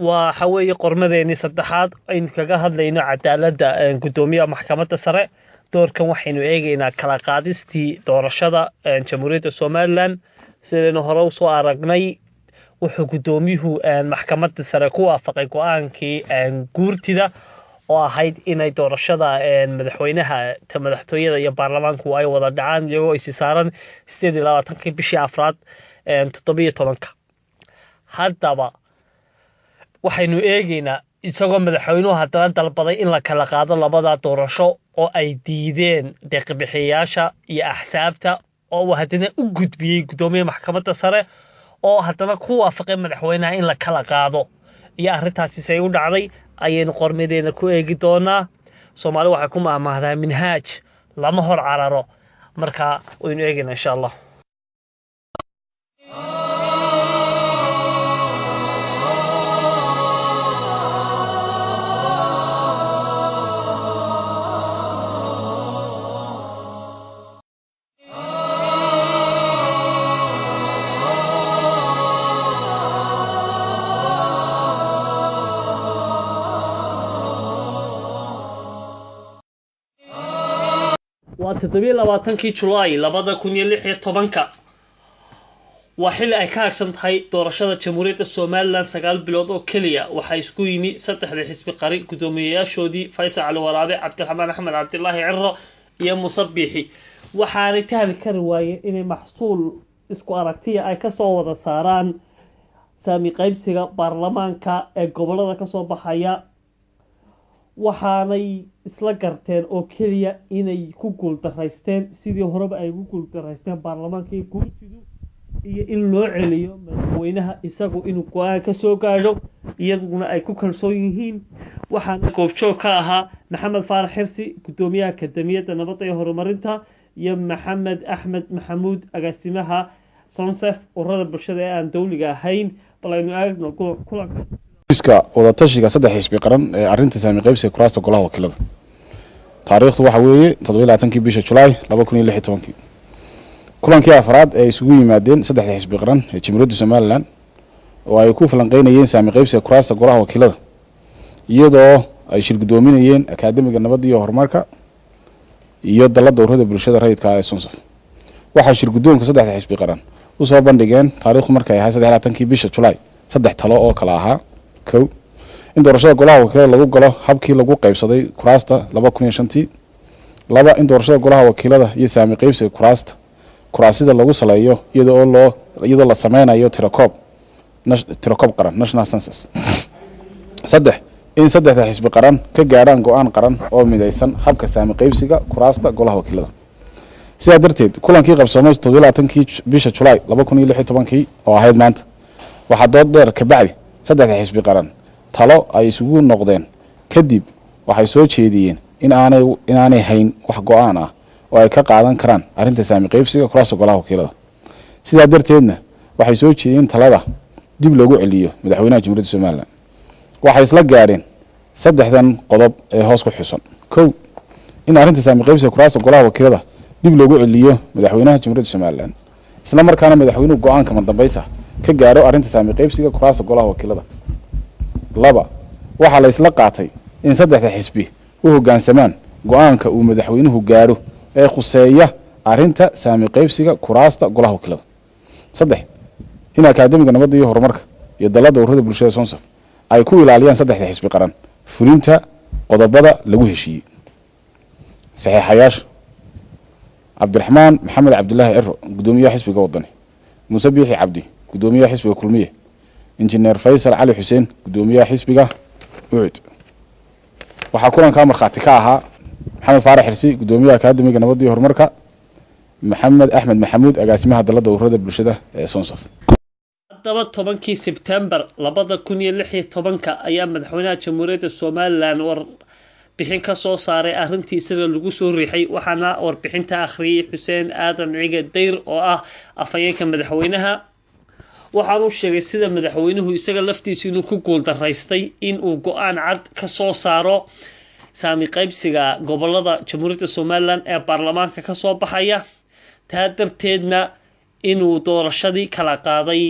waxa weeye qormadeeni saddexaad aynu kaga hadlayno cadaaladda gudoomiyaha maxkamadda sare. doorkan waxaynu eegaynaa kala qaadistii doorashada jamhuuriyadda Somaliland. sidaynu hore usoo aragnay wuxuu gudoomiyuhu maxkamadda sare ku waafaqay go'aankii guurtida oo ahayd inay doorashada madaxweynaha madaxtooyada iyo baarlamaanku ay wada dhacaan iyagoo is saaran 28 bishii afraad 17 haddaba waxaynu eegaynaa isagoo madaxweynuhu haddana dalbaday in la kala qaado labada doorasho oo ay diideen deeq-bixiyayaasha iyo axsaabta oo haddana u gudbiyey gudoomiyaha maxkamadda sare oo haddana ku waafaqay madaxweynaha in la kala qaado iyo arrintaasi say u dhacday ayaynu qormadeena ku eegi doonaa. Soomaali waxay ku maahmaahdaa minhaaj lama hor cararo, marka waynu eegaynaa insha Allah. waa 27 July 2016 waa xilli ay ka agsan tahay doorashada jamhuuriyadda Somaliland 9 bilood oo kaliya. waxaa isku yimi saddexda xisbi qari gudoomiyayaashoodii Faysal Ali Waraabe, Cabdiraxmaan Axmed Cabdilaahi Cirro iyo Muuse Biixi. waxaanay tahli kari waayeen inay maxsuul isku aragtiya ay ka soo wada saaraan saami qaybsiga baarlamaanka ee gobolada ka soo baxaya. waxaanay isla garteen oo kaliya inay ku guuldareysteen sidii horeba ay ku guuldareysteen baarlamaankii guurtidu iyo in loo celiyo madaxweynaha isagu inuu go'aan ka soo gaadho iyaguna ay ku kalsoon yihiin. waxaana goobjoog ka ahaa Maxamed Faarax Xirsi, gudoomiyaha akademiyadda nabadda iyo horumarinta, iyo Maxamed Axmed Maxamuud, agaasimaha Sonsef, ururada bulshada ee aan dawliga ahayn. bal aynu eegno kulanka iska wada tashiga saddex xisbi qaran ee arrinta saami qaybsiga kuraasta golaha wakiilada. taariikhdu waxa weeye 27 bisha July 2016. kulankii afraad ee isugu yimaadeen saddexda xisbi qaran ee jamhuuriyadda Somaliland oo ay ku falanqeynayeen saami qaybsiga kuraasta golaha wakiilada iyadoo ay shir gudoominayeen akaademiga nabadda iyo horumarka iyo dalladda ururada bulshada rayidka ee Sonsaf. waxaa shir gudoonka saddexda xisbi qaran u soo bandhigeen taariikhdu markay ahayd 23 bisha July saddex talo oo kala ahaa: kow, in doorashada golaha wakiilada lagu galo habkii lagu qaybsaday kuraasta 2005. laba, in doorashada golaha wakiilada iyo saami qaybsiga kuraasida lagu saleeyo iyadoo la sameynayo tirakoob qaran national census. saddex, in saddexda xisbi qaran ka gaaraan go'aan qaran oo midaysan habka saami qaybsiga kuraasta golaha wakiilada. sidaa darteed kulankii qabsoomay 27 bisha July 2016 oo ahayd maanta waxaa dood dheer ka bacdi saddexda xisbi qaran talo ay isugu noqdeen kadib waxay soo jeediyeen in aanay hayn wax go'aan ah oo ay ka qaadan karaan arrinta saami qaybsiga kuraasta golaha wakiilada. sidaa darteedna waxay soo jeediyeen talada dib loogu celiyo madaxweynaha jamhuuriyadda Somaliland. waxay isla gaareen saddexdan qodob ee hoos ku xusan: kow, in arrinta saami qaybsiga kuraasta golaha wakiilada dib loogu celiyo madaxweynaha jamhuuriyadda Somaliland isla markaana madaxweynuhu go'aan kama dambaysa ka gaaro arrinta saami qaybsiga kuraasta golaha wakiilada. laba, waxaa la isla qaatay in saddexda xisbi u hoggaansamaan go'aanka uu madaxweynuhu gaaro ee khuseeya arrinta saami qaybsiga kuraasta golaha wakiilada. saddex, in akaademiga nabadda iyo horumarka iyo dalladda ururada bulshada Sonsaf ay ku ilaaliyaan saddexda xisbi qaran fulinta qodobada lagu heshiiyey. saxiixayaasha: Cabdiraxmaan Maxamed Cabdilaahi Cirro, gudoomiyaha xisbiga wadani; Muuse Biixi Cabdi, gudoomiyaha xisbiga kulmiye; injineer Faysal Ali Xuseen, gudoomiyaha xisbiga Ucud. waxaa kulanka markhaati ka ahaa Maxamed Faarax Xirsi, gudoomiyaha akademiga nabadda iyo horumarka; Maxamed Axmed Maxamuud, agaasimaha dalladda ururada bulshada ee Sonsaf. haddaba 10 September 2016 ayaa madaxweynaha jamhuuriyadda Somaliland warbixin ka soo saaray arrintii isaga lagu soo riixay. waxaana warbixinta akhriyay Xuseen Aadan Ciga Dayr oo ah afhayeenka madaxweynaha. waxaanu sheegay sida madaxweynuhu isaga laftiisu inuu ku guuldareystay in uu go'aan cad ka soo saaro saami qaybsiga gobolada jamhuuriyadda Somaliland ee baarlamaanka ka soo baxaya. taa darteedna inuu doorashadii kala qaaday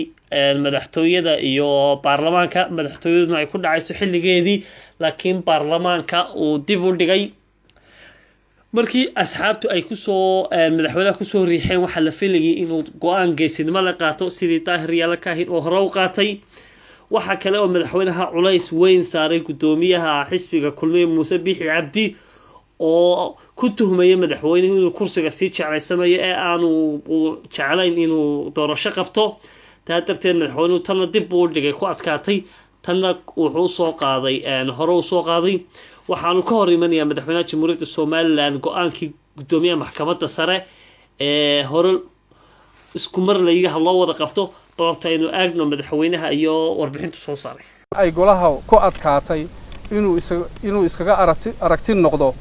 madaxtooyada iyo baarlamaanka madaxtooyaduna ay ku dhacayso xilligeedii laakiin baarlamaanka uu dib u dhigay markii asxaabtu ay kusoo madaxweynaha kusoo riixeen waxaa la filayay inuu go-aan geesinimo la qaato sidii daahir yaala kaahin oo hore u qaatay waxa kale oo madaxweynaha culays weyn saaray gudoomiyaha xisbiga kulmiye muuse biixi cabdi oo ku tuhmaya madaxweynuhu inuu kursiga sii jeclaysanayo ee aanu jeclayn inuu doorasho qabto taa darteed madaxweynuhu tanna dib buu dhigay ku adkaatay tanna wuxuu soo qaaday hore u soo qaaday waxaanu ka hor imanayaa madaxweynaha jamhuuriyadda somaliland go-aankii gudoomiyaha maxkamadda sare ee hore isku mar layigaha loo wada qabto balorta aynu aagno madaxweynaha iyo warbixintu soo saaray ay golaha ku adkaatay inuu iskaga aragti noqdo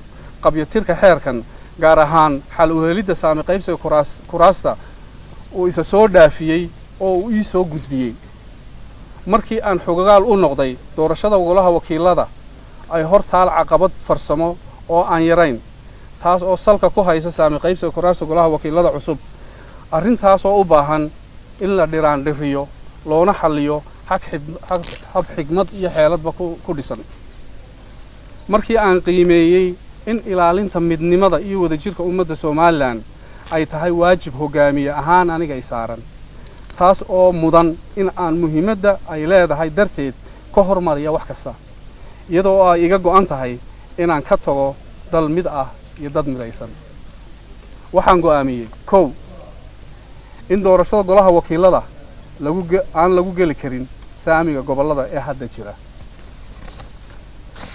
qabyatirka xeerkan gaar ahaan xal u helidda saami qaybsiga kuraasta uu isa soo dhaafiyey oo uu ii soo gudbiyey markii aan xogagaal u noqday doorashada golaha wakiilada ay hor taal caqabad farsamo oo aan yarayn taas oo salka ku haysa saami qaybsiga kuraasta golaha wakiilada cusub arrintaas oo u baahan in la dhiraandhiriyo loona xalliyo hab xigmad iyo xeeladba ku dhisan markii aan qiimeeyey in ilaalinta midnimada iyo wadajirka ummadda somalilan ay tahay waajib hogaamiye ahaan aniga ay saaran taas oo mudan in aan muhiimadda ay leedahay darteed ka hormariya wax kasta iyadoo ay iga go'an tahay inaan ka tago dal mid ah iyo dad midaysan waxaan go'aamiyey kow in doorashada golaha wakiilada aan lagu geli karin saamiga gobollada ee hadda jira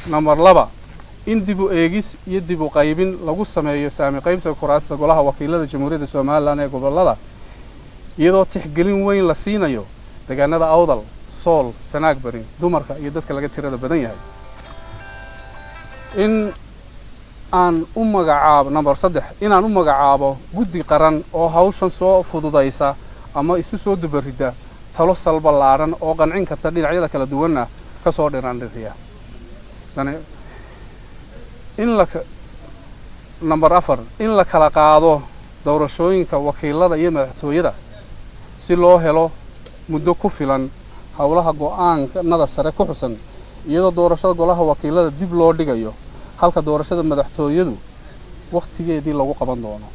number 2 in dib u eegis iyo dib u qaybin lagu sameeyo saami qaybsiga kuraasta golaha wakiilada jamhuuriyadda somaliland ee gobollada iyadoo tixgelin weyn la siinayo deegaanada awdal sool sanaag bari dumarka iyo dadka laga tirada badan yahay in aan u magacaabo number 3 inaan u magacaabo guddi qaran oo hawshan soo fududaysa ama isu soo dubarida talo salbalaaran oo qancin karta dhinacyada kala duwanna ka soo dhiraandhiriya number 4 in la kala qaado doorashooyinka wakiilada iyo madaxtooyada si loo helo muddo ku filan hawlaha go'aanada sare ku xusan iyadoo doorashada golaha wakiilada dib loo dhigayo halka doorashada madaxtooyadu waqtigeedii lagu qaban doono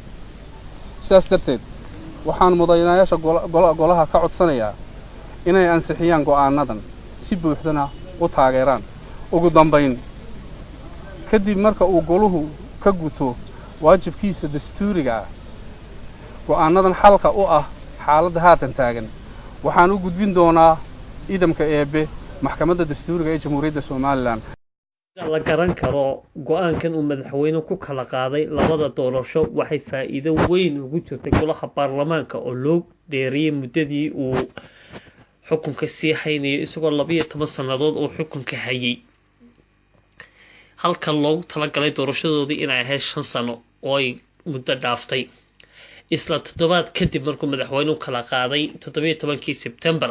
sidaas darteed waxaan mudanayaasha golaha ka codsanayaa inay ansixiyaan go'aanadan si buuxdana u taageeraan ugu dambayn kadib marka uu goluhu ka guto waajibkiisa dastuuriga ah go'aanadan xalka u ah xaaladda haatan taagan waxaan u gudbin doonaa idamka eebe maxkamadda dastuuriga ee jamhuuriyadda somaliland la garan karo go-aankan uu madaxweynuhu ku kala qaaday labada doorasho waxay faa'iido weyn ugu jirtay golaha baarlamaanka oo loo dheeriyey muddadii uu xukunka sii haynayo isagoo 12 sannadood uu xukunka hayay halka loogu talagalay doorashadoodii inay ahayd 5 sano oo ay muddo dhaaftay isla toddobaad kadib markuu madaxweynuhu kala qaaday 17 September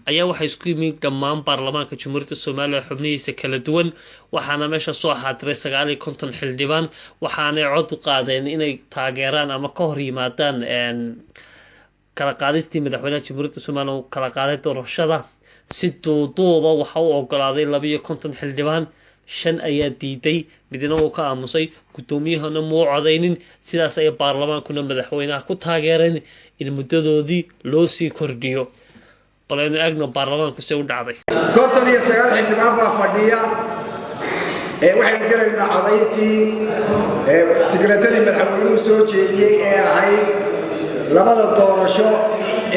ayaa waxay isku yimid dhammaan baarlamaanka jamhuuriyadda Soomaaliya xubnihiisa kala duwan waxaana meesha soo xaadiray 59 xildhibaan waxaana cod u qaadeen inay taageeraan ama ka hor yimaadaan kala qaadistii madaxweynaha jamhuuriyadda Soomaaliya kala qaaday doorashada si duuduuba waxa uu ogolaaday 52 xildhibaan 5 ayaa diiday midna uu ka aamusay gudoomiyahana muu codeynin sidaas ay baarlamaankuna madaxweynaha ku taageereen in muddadoodii loo sii kordhiyo balaynu eegno baarlamaanku si u dhacday 59 xildhibaan baa fadhiya waxaynu gelaynaa codayntii tikradadii madaxweynuhu soo jeediyey ee ahayd labada doorasho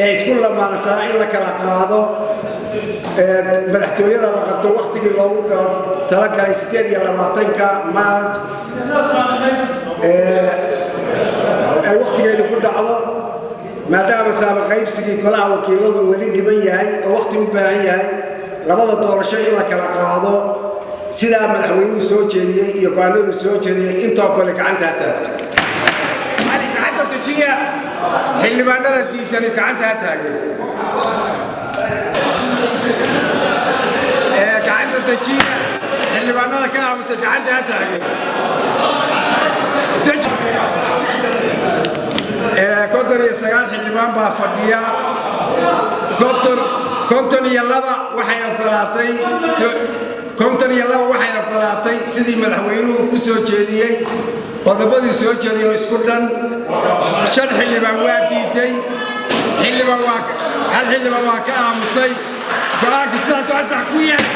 ee isku lamaansanaa in la kala qaado madaxtooyada la qabto waqtigii loogu talagalay 28 Maarch ay waqtigeedu ku dhacdo maadaama saami qaybsigii golaha wakiiladu weli dhiban yahay oo waqti u baahan yahay labada doorasho in la kala qaado sidaa madaxweynuhu soo jeediyey iyo go'aanadu soo jeediyey intoo kale gacanta ha taagto gacanta dejiya xildhibaanada diidani gacanta ha taageen gacanta dejiya xildhibaanada ka aamusa gacanta ha taageen konton iyo 9 xildhibaan baa fadhiya konton konton iyo laba waxay ogolaatay sidii madaxweynuhu ku soo jeediyey qodobadii soo jeediyay isku dhan 5 xildhibaan waa diiday hal xildhibaan waa ka aamusay go'aanka sidaas waa sax ku yahay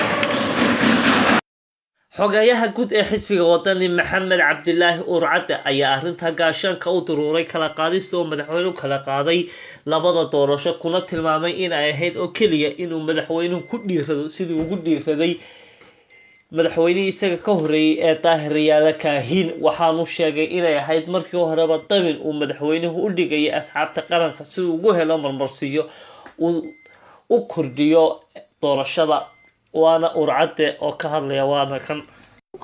xogayaha guud ee xisbiga wadani Maxamed Cabdilaahi Urcade ayaa arrinta gaashaanka u duruuray kala qaadista oo madaxweynuhu kala qaaday labada doorasho kuna tilmaamay in ay ahayd oo kaliya inuu madaxweynuhu ku dhiirado sidii ugu dhiiraday madaxweynihii isaga ka horeeyay ee Daahir Yaale Kaahin waxaanu sheegay inay ahayd markii horeba dabin uu madaxweynuhu u dhigay asxaabta qaranka si uu ugu helo marmarsiyo u kordhiyo doorashada waana Urcade oo ka hadlaya waana kan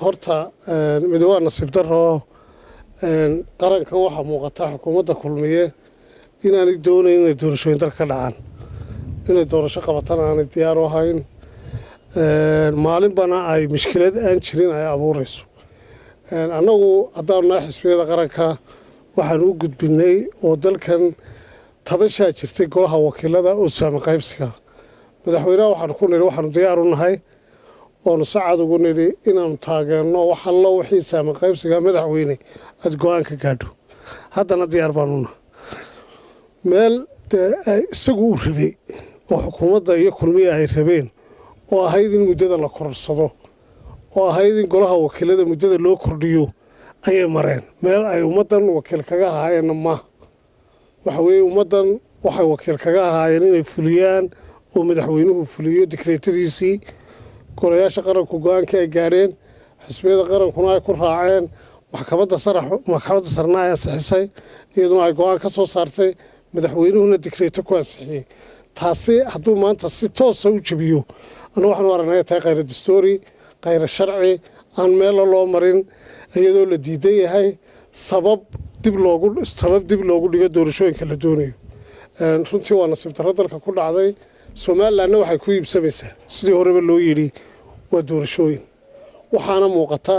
horta mid waa nasiib daro qarankan waxa muuqata xukuumadda kulmiye inaanay doonayn inay doorashooyin dalka ka dhacaan inay doorasho qabataan aanay diyaar u ahayn maalinbana ay mushkilad aan jirin ay abuurayso annagu haddaan nahay xisbiyada qaranka waxaan u gudbinay oo dalkan tabashaa jirtay golaha wakiilada oo saami qaybsiga madaxweynaha waxaan ku nidhi waxaanu diyaar u nahay oonu sacad ugu nidhi inaanu taageerno wax allo wixii saami qaybsiga madaxweyne aad go-aan ka gaadho haddana diyaar baanu nahay meel isagu u rabay oo xukuumadda iyo kulmiya ay rabeen oo ahayd in muddada la korarsado oo ahayd in golaha wakiilada muddada loo kordhiyo ayay mareen meel ay ummaddan wakiil kaga ahaayeenna maaha waxa weeye ummaddan waxay wakiil kaga ahaayeen inay fuliyaan oo madaxweynuhu fuliyo dekreetadiisii golayaasha qaranku go-aankii ay gaadheen xisbiyada qarankuna ay ku raaceen maxkamadda sarena ay ansixisay iyaduna ay go-aan ka soo saartay madaxweynuhuna dekreeto ku ansixiyey taasi hadduu maanta si toosa u jabiyo anna waxaanu aragnay tahay khayra dastuuri khayra sharci aan meella loo marin iyadoo la diidan yahay sabab dib loogu dhigo doorashooyinka la doonayo runtii waa nasiib darro dalka ku dhacday somalilandna waxay ku iibsamaysaa sidii horeba loo yidhi waa doorashooyin waxaana muuqata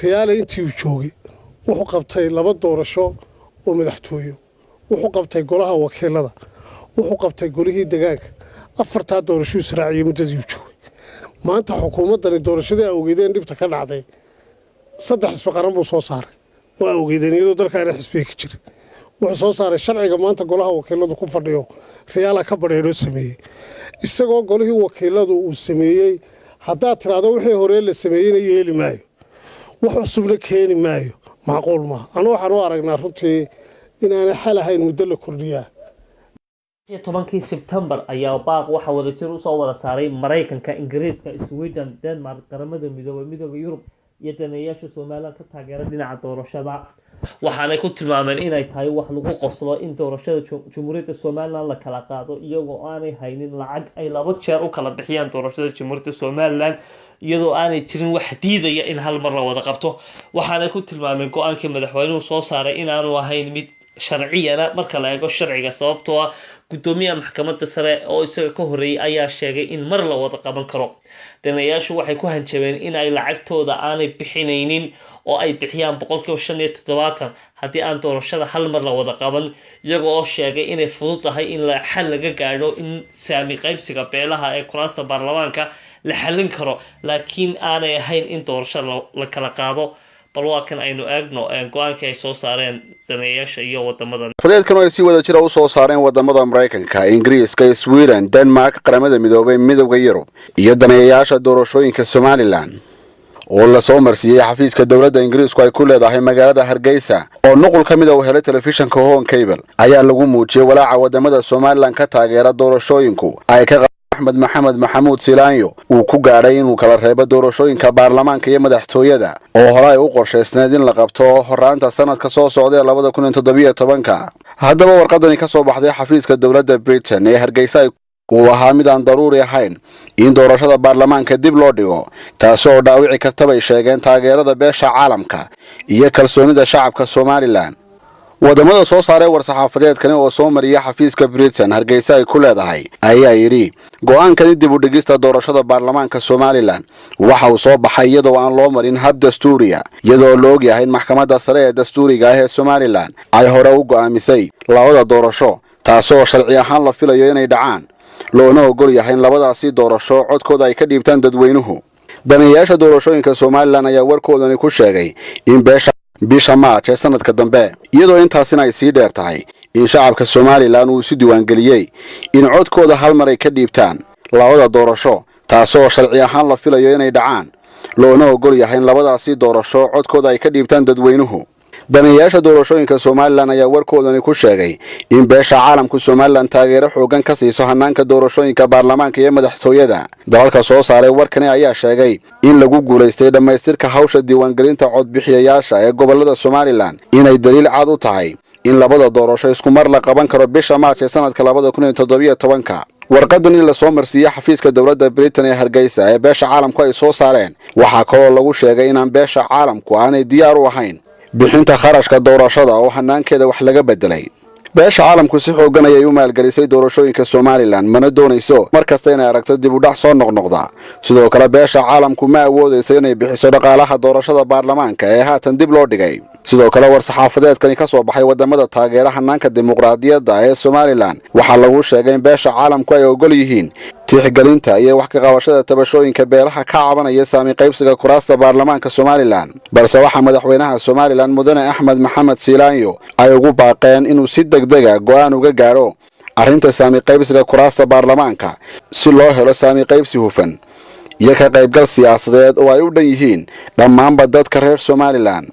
riyaale intii uu joogay wuxuu qabtay 2 doorasho oo madaxtooyo wuxuu qabtay golaha wakiilada wuxuu qabtay golihii deegaanka 4 doorasho israaciye muddadii uu joogay maanta xukuumaddani doorashadii awgeedeen dhibta ka dhacday 3 xisbi qaran buu soo saaray oo awgeedeen iyadoo dalka ay xisbiga ka jiray wuxuu soo saaray sharciga maanta golaha wakiiladu ku fadhiyo riyaala ka badheero sameeyay isagoo golihii wakiiladu uu sameeyay haddaa tiraado wixii hore la sameeyayna yeeli maayo wax cusubna keeni maayo macquul maaha anu waxaan u aragnaa runtii inaanay xal ahayn muddo la kordhiyaa 10 September ayaa baaq waxa wadajir u soo wada saaray Mareykanka Ingiriiska Sweden Denmark qaramada midowga Yurub iyo daneeyaasha Soomaaliland ka taageera dhinaca doorashada waxaanay ku tilmaameen inay tahay wax lagu qoslo in doorashada Jamhuuriyadda Soomaaliland la kala qaado iyagoo aanay haynin lacag ay 2 jeer u kala bixiyaan doorashada Jamhuuriyadda Soomaaliland iyadoo aanay jirin wax diidaya in hal mar la wada qabto waxaanay ku tilmaameen go'aankii madaxweynuhu soo saaray in aanu ahayn mid sharciyana marka la eego sharciga sababtoo ah gudoomiyaha maxkamadda sare oo isaga ka horeeyay ayaa sheegay in mar la wada qaban karo daneeyaashu waxay ku hanjabeen in ay lacagtooda aanay bixinaynin oo ay bixiyaan 75% haddii aan doorashada hal mar la wada qaban iyagoo oo sheegay inay fudud tahay in la xal laga gaadho in saami qaybsiga beelaha ee kuraasta baarlamaanka la xalin karo laakiin aanay ahayn in doorashada la kala qaado bal waa kan aynu eegno go'aankii ay soo saareen daneeyaasha iyo wadamada faleedkan ay si wada jira u soo saareen wadamada Mareykanka Ingiriiska Sweden Denmark qaramada midoobay midowga Yurub iyo daneeyaasha doorashooyinka Somaliland oo la soo marsiiyay xafiiska dawladda Ingiriisku ay ku leedahay magaalada Hargeysa oo nuqul kamid ah helay telefishanka Home Cable ayaa lagu muujiyay walaaca wadamada Somaliland ka taageera doorashooyinku ay ka Ahmed Maxamed Maxamuud Silaanyo uu ku gaaray inuu kala reebo doorashooyinka baarlamaanka iyo madaxtooyada oo hore ay u qorsheysnayd in la qabto horaanta sanadka soo socda 2017 haddaba warqadani ka soo baxday xafiiska dawladda Britain ee Hargeysa uu ahaa mid aan daruuri ahayn in doorashada baarlamaanka dib loo dhigo taasoo dhaawici karta bay sheegeen taageerada beesha caalamka iyo kalsoonida shacabka Somaliland wadamada soo saaray war-saxaafadeedkani oo soo mariyay xafiiska Britain Hargeysa ay ku leedahay ayaa yiri go'aankani dib u dhigista doorashada baarlamaanka Somaliland waxa uu soo baxay iyadoo aan loo marin hab dastuuriya iyadoo la og yahay in maxkamadda sare ee dastuuriga ah ee Somaliland ay hore u go'aamisay labada doorasho taasoo sharci ahaan la filayo inay dhacaan loona ogol yahay in labadaasi doorasho codkooda ay ka dhiibtaan dadweynuhu. daneeyaasha doorashooyinka Somaliland ayaa warkoodani ku sheegay in bisha March ee sanadka dambe, iyadoo intaasina ay sii dheer tahay in shacabka Somaliland uu si diiwaan geliyay in codkooda hal mar ay ka dhiibtaan labada doorasho, taasoo sharci ahaan la filayo inay dhacaan, loona ogol yahay in labadaasi doorasho codkooda ay ka dhiibtaan dadweynuhu. daneeyaasha doorashooyinka Somaliland ayaa warkoodani ku sheegay in beesha caalamku Somaliland taageero xoogan ka siiso hanaanka doorashooyinka baarlamaanka iyo madaxtooyada. dalalka soo saaray warkani ayaa sheegay in lagu guuleystay dhamaystirka hawsha diiwaangelinta codbixiyayaasha ee gobolada Somaliland inay daliil cad u tahay in labada doorasho isku mar la qaban karo bisha March ee sanadka 2017. warqadan in la soo marsiiyay xafiiska dawladda Britain ee Hargeysa ee beesha caalamku ay soo saareen waxa kaloo lagu sheegay in beesha caalamku aanay diyaar u ahayn bixinta kharashka doorashada oo hanaankeeda wax laga bedelay. beesha caalamku si xoogan ayay u maalgelisay doorashooyinka Somaliland, mana doonayso markasta inay aragto dib u dhac soo noqnoqda. sidoo kale beesha caalamku ma awoodayso inay bixiso dhaqaalaha doorashada baarlamaanka ee haatan dib loo dhigay. sidoo kale war-saxaafadeedkani ka soo baxay wadamada taageera hanaanka dimuqraadiyadda ee Somaliland waxaa lagu sheegay in beesha caalamku ay ogol yihiin tixgelinta iyo wax ka qabashada tabashooyinka beelaha ka cabanaya saami qaybsiga kuraasta baarlamaanka Somaliland. balse waxa madaxweynaha Somaliland Mudane Axmed Maxamed Siilaanyo ay ugu baaqeen inuu si degdeg ah go'aan uga gaaro arrinta saami qaybsiga kuraasta baarlamaanka si loo helo saami qaybsi hufan iyo ka qaybgal siyaasadeed oo ay u dhan yihiin dhammaanba dadka reer Somaliland.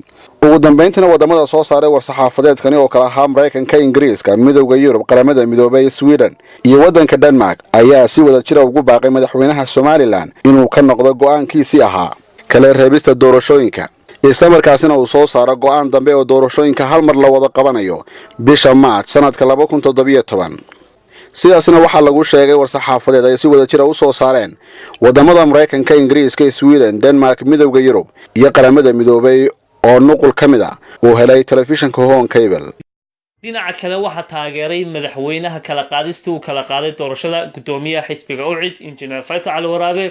ugu dambeyntina wadamada soo saaray war-saxaafadeedkani oo kala ahaa Mareykanka, Ingiriiska, Midowga Yurub, Qaramada Midoobay, Sweden iyo wadanka Denmark ayaa si wada jir ugu baaqay madaxweynaha Somaliland inuu ka noqdo go'aankiisii ahaa kala reebista doorashooyinka, isla markaasina uu soo saaro go'aan dambe oo doorashooyinka hal mar la wada qabanayo bisha March sanadka 2017. sidaasna waxaa lagu sheegay war-saxaafadeed ay si wada jir u soo saareen wadamada Mareykanka, Ingiriiska, Sweden, Denmark, Midowga Yurub iyo Qaramada Midoobay oo nuqul ka mid ah uu helay telefishinka Home Cable. dhinaca kale waxaa taageeray madaxweynaha kala qaadista uu kala qaaday doorashada gudoomiyaha xisbiga UCID Engineer Faysal Cali Waraabe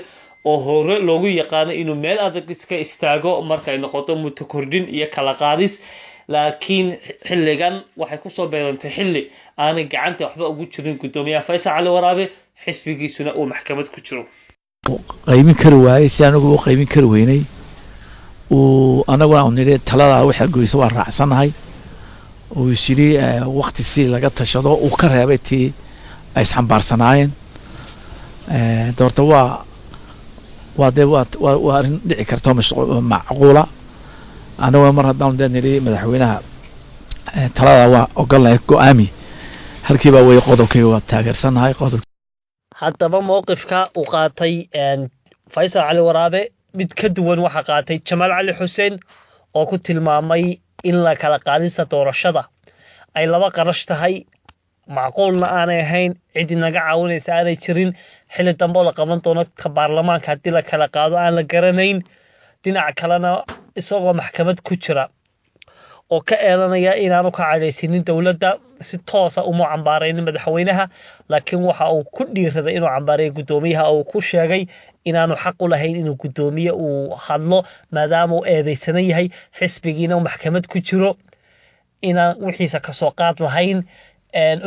oo hore loogu yaqaano inuu meel adag iska istaago markay noqoto muddo kordhin iyo kala qaadis, laakiin xilligan waxay ku soo beerantay xilli aanay gacanta waxba ugu jirin gudoomiyaha Faysal Cali Waraabe, xisbigiisuna uu maxkamad ku jiro. qaymin kari waayay si anagu qaymin kari weynay anaguna nidhi talada waxa goyso waa raacsanahay oo shiri waqti si laga tashado uu ka reebay tii ay isxambaarsanaayeen doorta waa arin dhici karto macquula. anagu mar haddaan nidhi madaxweynaha talada waa ogolahay go'aami halkiiba way qodobkii waa taageersanahay qodob. haddaba mowqifka uu qaatay Faysal Cali Waraabe mid ka duwan waxa qaatay Jamaal Cali Xuseen oo ku tilmaamay in la kala qaadista doorashada ay laba qarash tahay, macquulna aanay ahayn, cid naga caawinaysa aanay jirin, xilli dambe oo la qaban doono ka baarlamaanka haddii la kala qaado aan la garanayn. dhinaca kalena isagoo maxkamad ku jira oo ka eedanaya inaanu ka cadhaysiinin dowladda si toos ah uma cambaaraynin madaxweynaha, laakiin waxa uu ku dhiiraday inuu cambaareeyo gudoomiyaha oo ku sheegay inaanu xaq u lahayn inuu gudoomiye uu hadlo maadaama uu eedeysan yahay, xisbigiina uu maxkamad ku jiro, inaan wixiisa ka soo qaad lahayn.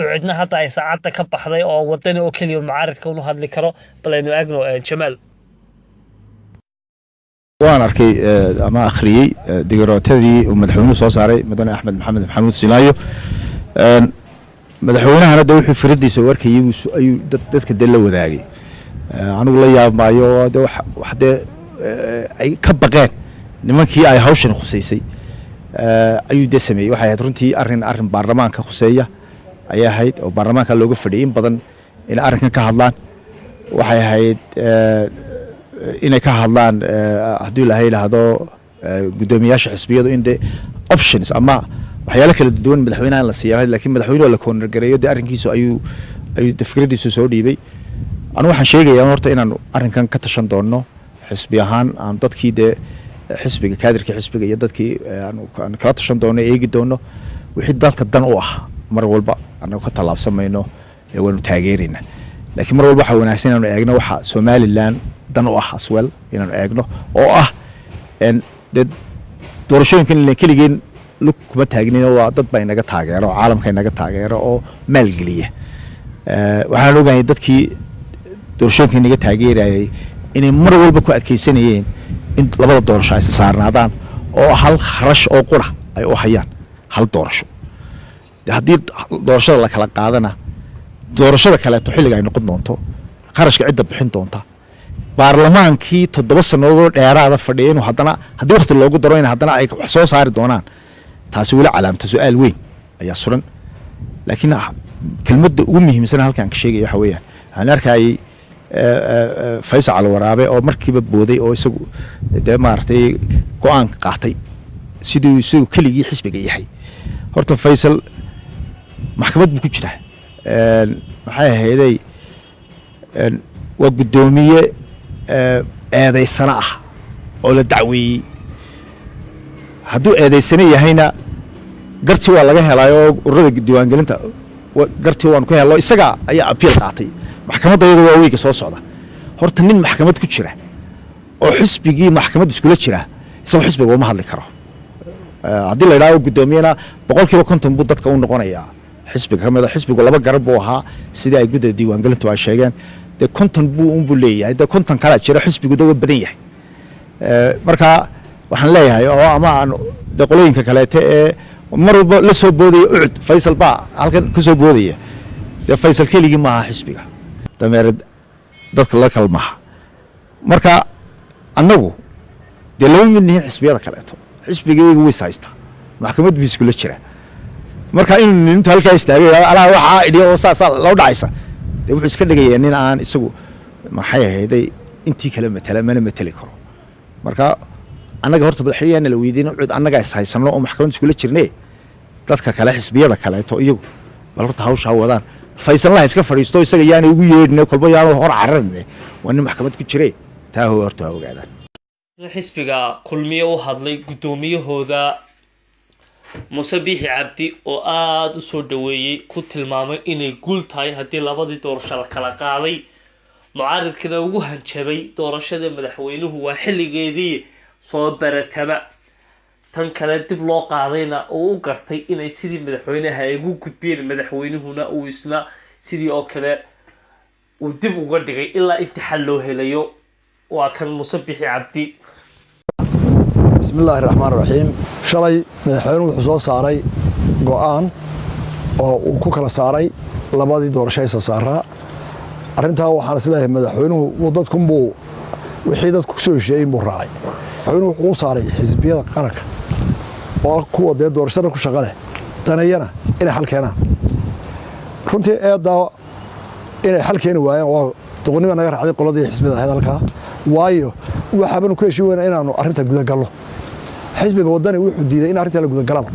ucidna hadda ay saacadda ka baxday oo wadani oo keliya mucaaradka uu hadli karo. bal aynu eegno Jamaal. waan arkay ama akhriyay digarootadii uu madaxweynuhu soo saaray Mudane Axmed Maxamed Maxamuud Siilaanyo. madaxweynahana da wuxuu firadiisa u arkayay ayuu dadka la wadaagay. anigu la yaabaayo wax ay ka baqeen nimankii ay hawshan khuseysay ayuu de sameeyay. waxay ahayd runtii arrin baarlamaanka khuseeya ayay ahayd oo baarlamaanka looga fadhiyay in badan in arrinkan ka hadlaan. waxay ahayd inay ka hadlaan haddii la yiraahdo gudoomiyaasha xisbiyadu in de options ama waxyaalo kala duwan madaxweynaha la siiyay, laakiin madaxweynuhu la koonor gareeyo de arrinkiisu ayuu fikradiisu soo dhiibay. anu waxaan sheegayaa horta inaan arrinkan ka tashan doono xisbi ahaan, aan dadkii de xisbiga kaadirka xisbiga iyo dadkii aan kala tashan doono, eegi doono wixii dalka dan u ah. mar walba anagu ka tallaabsamayno waanu taageerina, laakiin mar walba waxa wanaagsan inaanu eegno waxa Somaliland dan u ah aswal inaanu eegno oo ah doorashooyinkan keligeen lug kuma taagnin, waa dad baa inaga taageero, caalamka inaga taageero oo maalgeliya. waxaan ogahay dadkii doorashooyinka inaga taageerayay inay mar walba ku adkeysanayeen in labada doorasho ay saarnaadaan oo hal kharash oo qura ay u hayaan hal doorasho haddii doorashada la kala qaadana doorashada kaleeto xilliga ay noqon doonto qarashka cidda bixin doonta baarlamaankii 7 sanadood dheeraada fadhiyeen haddana haddii waqti loogu daro in haddana ay wax soo saari doonaan taasi weli calaamta su'aal weyn ayaa suran laakiin kelmadda ugu muhiimsan halkan ka sheegay waxa weeyaan aan arkay Faysal Waraabe oo markiiba booday oo isagu maartay go'aan qaatay sidoo kaliya xisbiga yahay horta Faysal maxkamad buu ku jiraa maxay ahaydey waa gudoomiye eedeysana ah oo la dacweeyay hadduu eedeysana yahayna gartii waa laga helayo ururada diiwaangelinta gartii waan ku helo isaga ayaa appeal qaatay maxkamadda iyada waa weeyga soo socda horta nin maxkamad ku jira oo xisbigii maxkamad iskula jira isagoo xisbiga uma hadli karo haddii la yidhaahdo gudoomiyana 150 buu dadka u noqonayaa xisbiga kamida xisbigu laba garab buu ahaa sidii ay gudda diiwaangelintu ay sheegeen de 50 buu leeyahay de 50 kala jira xisbigu dawlad badan yahay marka waxaan leeyahay oo ama de qolooyinka kale ee marba la soo boodaya ucud Faysal baa halkan ku soo boodaya de Faysal keligii ma aha xisbiga dameer dadka la kalmaha marka annagu de laba mid nihin xisbiyada kale xisbigaygu way saysta maxkamad biis kula jira marka in inta halka istaagay ala waxa idhiyo oo saas loo dhacaysa de wuxuu iska dhigayeen in aan isagu maxay ahayd intii kala matali karo marka annaga horta badaxiyana la weydiin cid annaga is haysano oo maxkamad iskula jirnay dadka kale xisbiyada kale iyagu bal horta hawsha wadaan Faysal la iska fariisto isaga yaani ugu yeedhnay kolba yaano hor cararnay waan maxkamad ku jiray taa horta ogaadaan xisbiga kulmiye u hadlay gudoomiyahooda Muuse Biixi Cabdi oo aad u soo dhaweeyay ku tilmaamay inay guul tahay haddii labadii doorasho la kala qaaday mucaaradkana ugu hanjabay doorashada madaxweynuhu waa xilligeedii soo baratama tan kale dib loo qaadayna oo u gartay inay sidii madaxweynaha ay ugu gudbiyeen madaxweynuhuna uu isna sidii oo kale uu dib uga dhigay ilaa imtixaan loo helayo waa kan Muuse Biixi Cabdi بسم الله الرحمن الرحيم شلي مدحوينه wuxuu soo saaray go'aan oo uu ku kala saaray labadii doorasho saaraa arinta waxaan isleeyahay madaxweynuhu dadku buu wixii dadku soo sheeyay buu raacay madaxweynuhu wuxuu saaray xisbiyada qaranka oo kuwa doorashada ku shaqale tanayana inay xal keenaan runtii eeda inay xal keen waayeen waa doqonnimo naga raacday qoladii xisbiyada hadalka waayo waxaan ku heshiiyeen inaanu arinta guda galno xisbiga wadani wuxuu diiday in arinta la guda galaba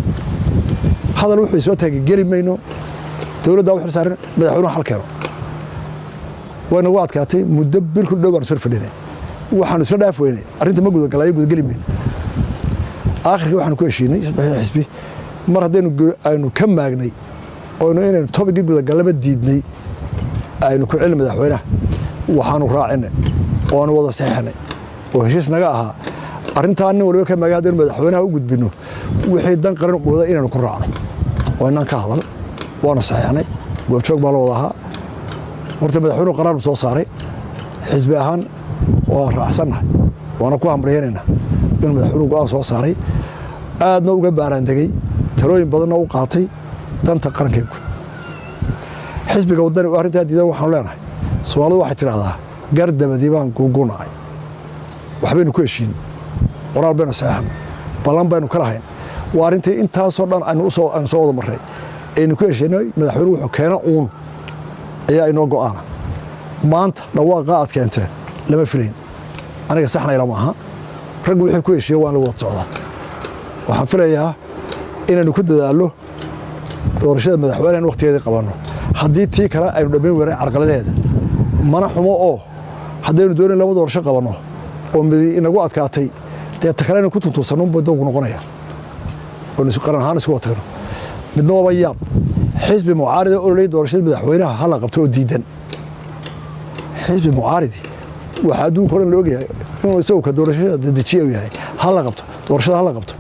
hadal wuxuu soo taagay geli mayno dawladda wuxuu saaran madaxweynuhu xal keeno wayna u adkaatay muddo bil ku dhow aan soo fadhinay waxaan isla dhaaf weynay arinta ma guda galay guda geli mayno aakhirkii waxaan ku heshiinay saddex xisbi mar aynu ka maagnay oo inaynu topic guda galaba diidnay aynu ku cilmi madaxweynaha waxaanu raacinay oo aan wada saxeexnay oo heshiis naga ahaa arintaan waliba ka magaadeen madaxweynaha u gudbino wixii dan qaran wada inaan ku raacno oo inaan ka hadal waana saxeexnay goobjoog baa la wada ahaa horta madaxweynuhu qaraar soo saaray xisbi ahaan waa raacsanahay waana ku amriyeynaa in madaxweynuhu go'aan soo saaray aadna uga baaraan degay talooyin badan oo qaatay danta qarankeena xisbiga wadani arinta diidan waxaan leenahay Soomaalidu waxay tiraahdaa gardabadii baan gugunay waxbaynu ku heshiin qoraal baynu saxan balan baynu kala hayn waa arintii intaas oo dhan aynu soo wada maray aynu ku heshiinay madaxweynuhu wuxuu keenay uun ayaa inoo go'aana maanta dhawaaqa aad keenteen lama filayn aniga saxna ilaa maaha rag wixii ku heshiiyay waan la wada socdaa waxaan filayaa inaynu ku dadaalo doorashada madaxweynaha waqtigeedii qabanno haddii tii kale aynu dhammayn weeray carqaladeeda mana xumo oo haddaynu doonayn laba doorasho qabanno oo mid inagu adkaatay dee ta kalena ku tuntuusanno badoo ku noqonaya oo isu qaran ahaan isku watagno midna waa yaab xisbi mucaarida oo leeyahay doorashada madaxweynaha hal qabto oo diidan xisbi mucaaridi waxa adduunka hore loo yahay inuu isagu ka doorashada dejiyo yahay hal qabto doorashada hal qabto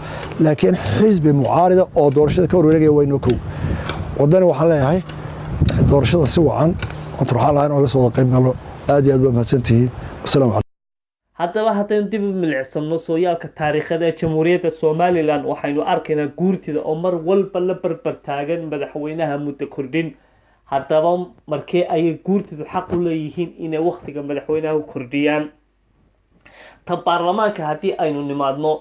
laakiin xisbi mucaarida oo doorashada ka wareegaya waa inoo kow wadani waxaan leeyahay doorashada si wacan oo turxaan lahayn oo soo qayb galo aad iyo aad baa mahadsantihiin wasalaamu calaykum haddaba haddaynu dib u milicsano sooyaalka taariikhada ee jamhuuriyadda somalilan waxaynu arkaynaa guurtida oo mar walba la barbar taagan madaxweynaha muddo kordhin haddaba markee ayay guurtidu xaq u leeyihiin inay wakhtiga madaxweynaha u kordhiyaan ta baarlamaanka haddii aynu nimaadno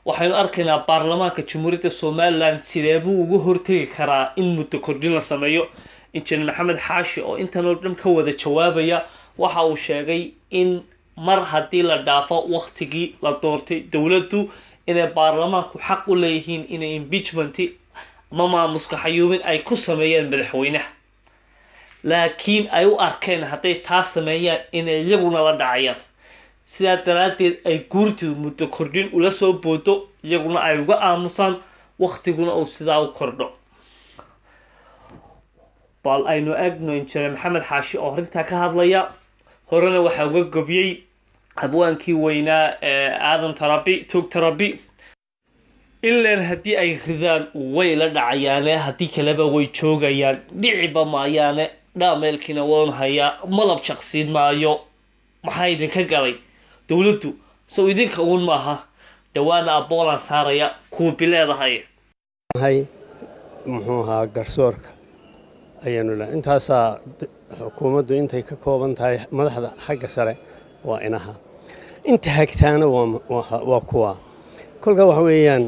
waxaynu arkaynaa baarlamaanka jamhuuriyadda somalilan sideebuu uga hortegi karaa in muddo kordhin la sameeyo injineer maxamed xaashi oo intan oo dhan ka wada jawaabaya waxa uu sheegay in mar haddii la dhaafo wakhtigii la doortay dowladdu inay baarlamaanku xaq u leeyihiin inay impeachment ama maamuska xayuubin ay ku sameeyaan madaxweynaha laakiin ay u arkeen hadday taas sameeyaan inay iyaguna la dhacayaan sidaa daraaddeed ay guurtidu muddo kordhin ula soo boodo iyaguna ay uga aamusaan wakhtiguna uu sidaa u kordho bal aynu eegno injineer maxamed xaashi oo arrintaa ka hadlaya horena waxaa uga gobiyey abwaankii weynaa aadan tarabi tog tarabi ilaan haddii ay ridaan way la dhacayaane haddii kaleba way joogayaan dhiciba maayaane dhaameelkiina waan hayaa malab shaqsiin maayo maxaa idinka galay dowladdu sow idinka uun maaha dhawaana aboolan saaraya kuwa bileedahay muxuu ahaa garsoorka ayaanu leh intaasaa xukuumaddu intay ka kooban tahay madaxda xagga sare waa inaha inta hagtaana waa kuwa kolka waxa weeyaan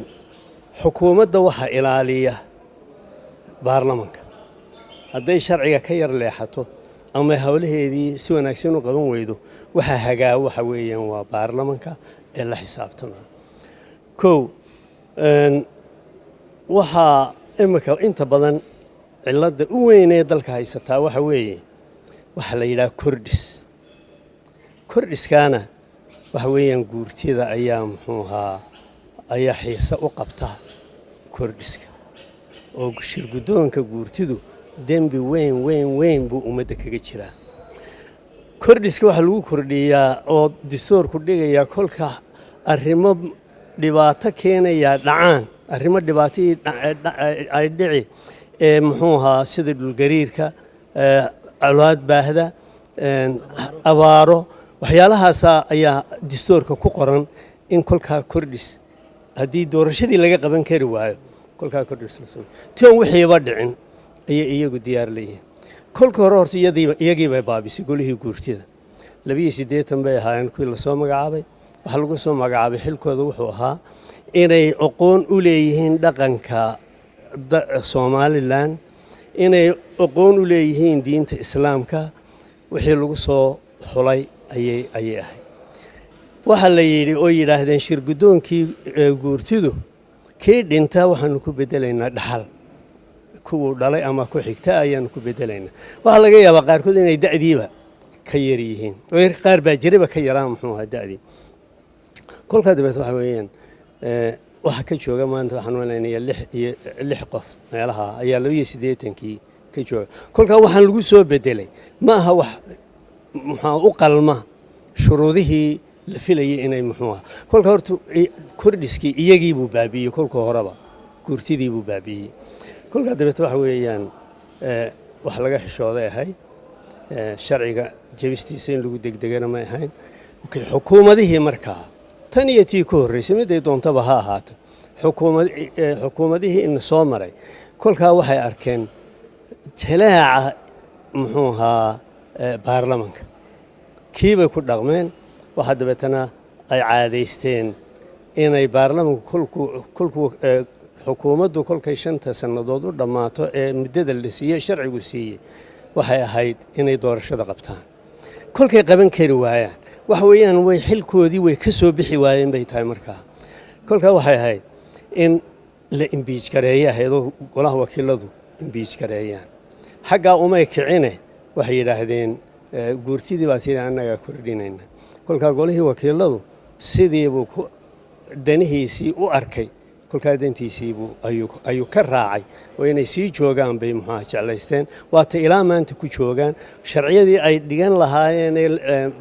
xukuumadda waxa ilaaliya baarlamanka hadday sharciga ka yar leexato ama hawlaheedii si wanaagsan u qaban weydo waxa hagaa waxa weeyaan waa baarlamanka ee la xisaabtama kow waxaa imika inta badan cilada u weyn ee dalka haysataa waxa weeye waxa la yidhaha kordhiskaana waxa weeyaan guurtida ayaa muxuu ahaa ayaa xiise u qabta kordhiska oo shirguddoonka guurtidu dembi weyn buu ummadda kaga jiraa kordhiska waxaa lagu kordhiyaa oo dastuurku dhigayaa kolka arrimo dhibaato keenayaa dhacaan arrimo dhibaatadii ay dhici ee muxuu ahaa sida dhulgariirka colaad baahda abaaro waxyaalahaasaa ayaa dastuurka ku qoran in kolkaa kordhis haddii doorashadii laga qaban kari waayo kolkaa kordhis la sameeyo tion wixiiba dhicin ayay iyagu diyaar leeyihiin kolka hore horta iyagii bay baabisay golihii guurtida 82 bay ahaayeen kuwii lasoo magacaabay waxaa lagu soo magacaabay xilkooda wuxuu ahaa inay aqoon u leeyihiin dhaqanka Somaliland inay aqoon u leeyihiin diinta islaamka wixii lagu soo xulay ayay ahayd waxa la yiri oo yiraahdeen shirgudoonkii guurtidu kii dhinta waxaanu ku bedelaynaa dhaxal kuwa dhalay ama ku xigta ayaan ku bedelaynaa waxa laga yaabaa qaarkood inay da'diiba ka yar yihiin oo qaar baa jiraba ka yaraan muxuu ahaa da'dii kolka dibadda waxa weeyaan waxa ka jooga maanta waxaan wanaanayaa 6 qof meelaha ayaa 82kii ka jooga kolka waxaan lagu soo bedelay ma aha wax maxaa u qalma shuruudihii la filayay inay muxuu kolka horta kordhiskii iyagii buu baabiyay kolka horeba guurtidii buu baabiyay kolka dibadda waxa weeyaan wax laga xishooday ahay sharciga jabistiisa in lagu degdegana ma ahayn xukuumadihii markaa tan iyo tii ku horeysay mid ay doontaba ha ahaato xukuumadihii in soo maray kolkaa waxay arkeen jalaaca muxuu ahaa baarlamanka kiibay ku dhaqmeen waxa dabeetana ay caadaysteen inay baarlamanku kolku xukuumaddu kolkay 5 sannadood u dhammaato ee muddada la siiyey sharcigu siiyey waxay ahayd inay doorashada qabtaan kolkay qaban kari waayaan waxa weeyaan way xilkoodii way ka soo bixi waayeen bay tahay markaa kolka waxay ahayd in la impeach gareeyo hay'ado golaha wakiiladu impeach gareeyaan xagga umay kicine waxay yiraahdeen guurtidii baa tii anaga kordhinayna kolka golihii wakiiladu sidii buu danihiisii u arkay kolka dantiisii buu ayuu ka raacay oo inay sii joogaan bay maxaa jeclaysteen waata ilaa maanta ku joogaan sharciyadii ay dhigan lahaayeen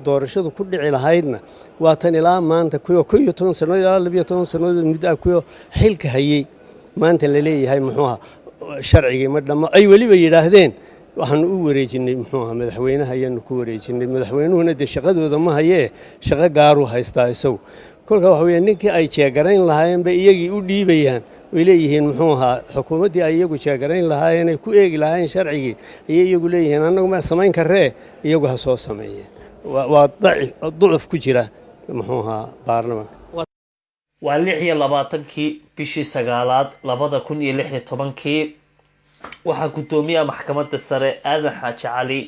doorashadu ku dhici lahaydna waatan ilaa maanta kuyo 12 sano ilaa 12 sano muddo kuyo xilka hayay maanta la leeyahay muxuu sharcigi ma dhamo ay waliba yiraahdeen waxaanu u wareejinay muxuu ahaa madaxweynaha ayaanu ku wareejinay madaxweynuhuna dee shaqadooda ma hayee shaqo gaaruu haystaa isagu kolka waxa weeye ninkii ay jeegarayn lahaayeen bay iyagii u dhiibayaan way leeyihiin muxuu ahaa xukuumaddii ay iyagu jeegarayn lahaayeen ay ku eegi lahaayeen sharcigii ayay iyagu leeyihiin annagu ma samayn karree iyagu ha soo sameeyeen waa ducuf ku jira muxuu ahaa baarlamaanka waa 26 bishii 9 2016 waxaa gudoomiyaha maxkamadda sare aadan xaaji cali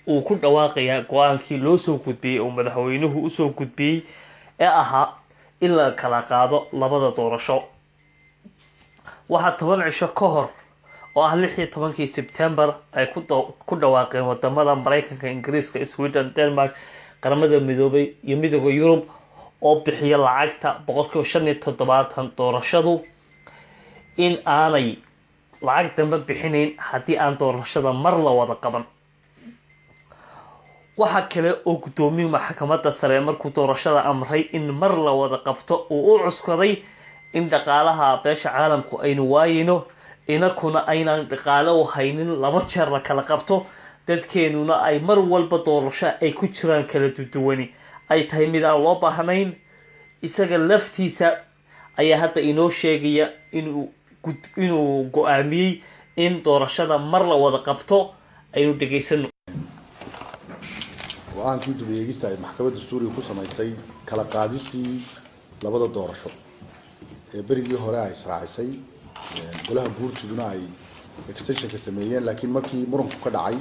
uu ku dhawaaqayaa go-aankii loo soo gudbiyey oo madaxweynuhu u soo gudbiyey ee ahaa in la kala qaado labada doorasho waxaa 10 cisho ka hor oo ah 16 September ay ku dhawaaqeen wadamada Mareykanka, Ingiriiska, Sweden, Denmark, qaramada midoobay iyo midowga Yurub oo bixiya lacagta 575 doorashadu in aanay lacag dambe bixinayn haddii aan doorashada mar la wada qaban. waxa kale oo gudoomiyaha maxkamadda sare markuu doorashada amray in mar la wada qabto uu u cuskaday in dhaqaalaha beesha caalamku aynu waayino inakuna aynaan dhaqaale u haynin 2 jeer la kala qabto dadkeenuna ay mar walba doorasho ay ku jiraan kala duduwani ay tahay mid aan loo baahnayn. isaga laftiisa ayaa hadda inoo sheegaya inuu go'aamiyey in doorashada mar la wada qabto aynu dhageysano. go-aankii dib u eegista ay maxkamadda dastuuriga ku samaysay kala qaadistii labada doorasho ee berigii hore ay israacisay golaha guurtiduna ay extensionka sameeyeen laakiin markii muranku ka dhacay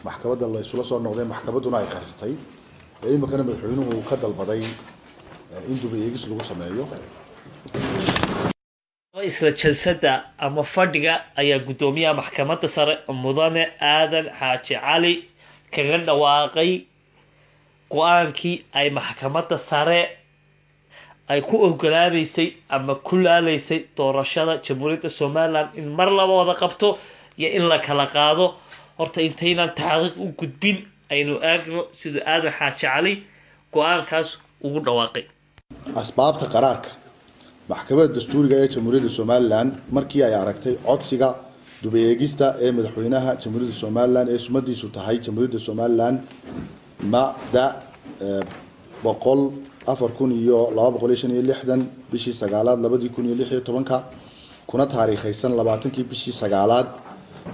maxkamadda la isula soo noqday maxkamadduna ay qarirtay iimikana madaxweynuhu uu ka dalbaday in dib u eegis lagu sameeyo. isla jalsada ama fadhiga ayaa gudoomiyaha maxkamadda sare mudane aadan xaaji cali kaga dhawaaqay go-aankii ay maxkamadda sare ay ku ogolaanaysay ama ku laalaysay doorashada jamhuuriyadda Somaliland in mar laba wada qabto iyo in la kala qaado. horta intaynan taariikh u gudbin aynu eegno sida aadan xaaji cali go-aankaas ugu dhawaaqay. asbaabta qaraarka maxkamadda dastuuriga ee jamhuuriyadda Somaliland markii ay aragtay codsiga dib u eegista ee madaxweynaha jamhuuriyadda Somaliland ee sumadiisu tahay jamhuuriyadda Somaliland mada 4,256 bishii 9 2016 kuna taariikhaysan 20 bishii 9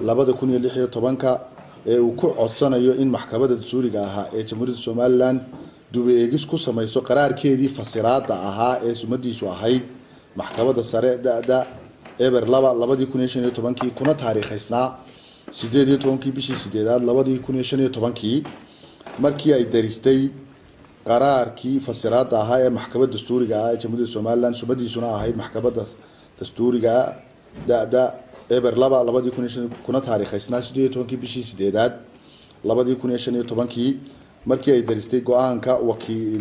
2016 ee uu ku codsanayo in maxkamadda dastuuriga ahaa ee jamhuuriyadda Somaliland dib u eegis ku samayso qaraarkeedii fasiraadda ahaa ee sumadiisu ahayd maxkamadda sare da'da eber 2015 kuna taariikhaysnaa 18 bishii 8 2015 markii ay daristay qaraarkii fasiraadda ahaa ee maxkamadda dastuuriga ah ee jamhuuriyadda Somaliland sumadiisuna ahayd maxkamadda dastuuriga da'da eber 2015 kuna taariikhaysnaa 18 bishii 8 2015 markii ay daristay go-aanka